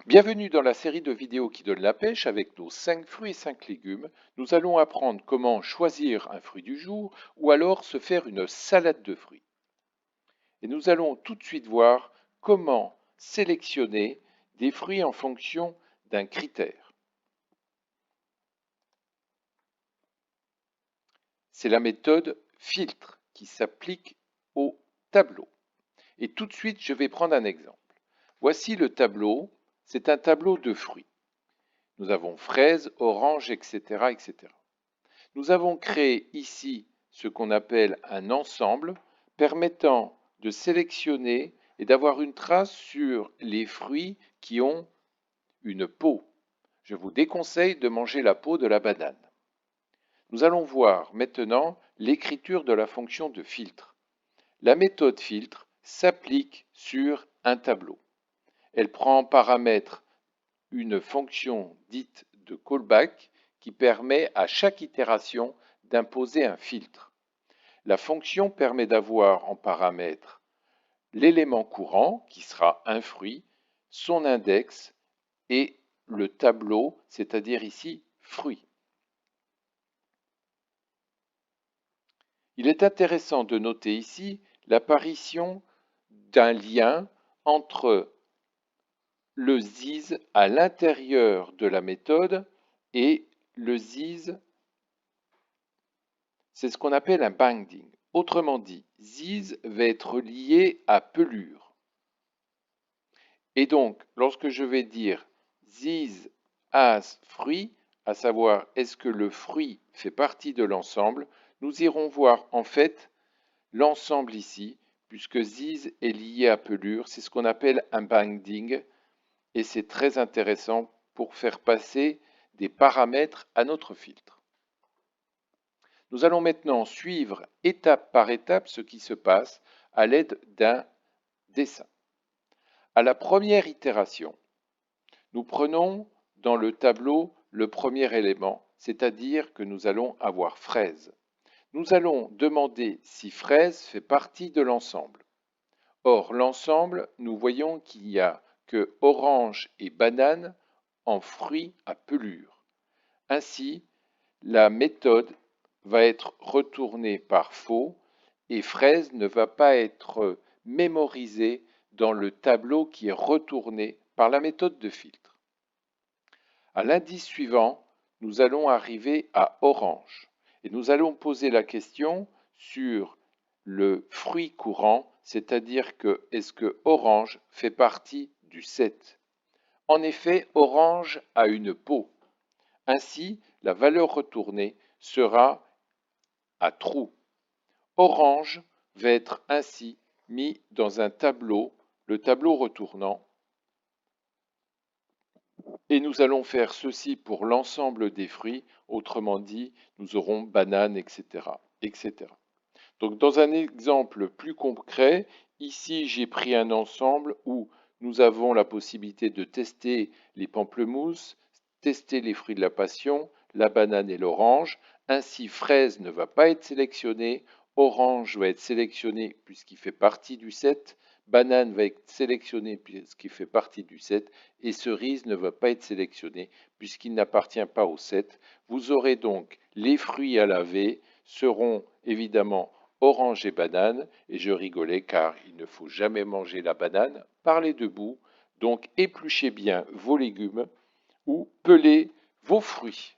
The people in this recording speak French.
Bienvenue dans la série de vidéos qui donne la pêche avec nos 5 fruits et 5 légumes. Nous allons apprendre comment choisir un fruit du jour ou alors se faire une salade de fruits. Et nous allons tout de suite voir comment sélectionner des fruits en fonction d'un critère. C'est la méthode filtre qui s'applique au tableau. Et tout de suite, je vais prendre un exemple. Voici le tableau, c'est un tableau de fruits. Nous avons fraises, oranges, etc., etc. Nous avons créé ici ce qu'on appelle un ensemble permettant de sélectionner et d'avoir une trace sur les fruits qui ont une peau. Je vous déconseille de manger la peau de la banane. Nous allons voir maintenant l'écriture de la fonction de filtre. La méthode filtre s'applique sur un tableau. Elle prend en paramètre une fonction dite de callback qui permet à chaque itération d'imposer un filtre. La fonction permet d'avoir en paramètre l'élément courant, qui sera un fruit, son index et le tableau, c'est-à-dire ici fruit. Il est intéressant de noter ici l'apparition d'un lien entre le ZIS à l'intérieur de la méthode et le ZIS, c'est ce qu'on appelle un binding. Autrement dit, ZIS va être lié à pelure. Et donc, lorsque je vais dire ZIS as fruit, à savoir est-ce que le fruit fait partie de l'ensemble, nous irons voir en fait l'ensemble ici, puisque ZIS est lié à pelure, c'est ce qu'on appelle un binding, et c'est très intéressant pour faire passer des paramètres à notre filtre. Nous allons maintenant suivre étape par étape ce qui se passe à l'aide d'un dessin. À la première itération, nous prenons dans le tableau le premier élément, c'est-à-dire que nous allons avoir fraise. Nous allons demander si fraise fait partie de l'ensemble. Or, l'ensemble, nous voyons qu'il n'y a que orange et banane en fruits à pelure. Ainsi, la méthode va être retournée par faux et fraise ne va pas être mémorisée dans le tableau qui est retourné par la méthode de filtre. À l'indice suivant, nous allons arriver à orange et nous allons poser la question sur le fruit courant, c'est-à-dire que est-ce que orange fait partie du set? En effet, orange a une peau. Ainsi, la valeur retournée sera à true. Orange va être ainsi mis dans un tableau, le tableau retournant, et nous allons faire ceci pour l'ensemble des fruits, autrement dit, nous aurons banane, etc., etc. Donc dans un exemple plus concret, ici j'ai pris un ensemble où nous avons la possibilité de tester les pamplemousses, tester les fruits de la passion, la banane et l'orange. Ainsi, fraise ne va pas être sélectionné, orange va être sélectionné puisqu'il fait partie du set, banane va être sélectionné puisqu'il fait partie du set, et cerise ne va pas être sélectionné puisqu'il n'appartient pas au set. Vous aurez donc les fruits à laver seront évidemment orange et banane, et je rigolais car il ne faut jamais manger la banane par les deux bouts, donc épluchez bien vos légumes ou pelez vos fruits.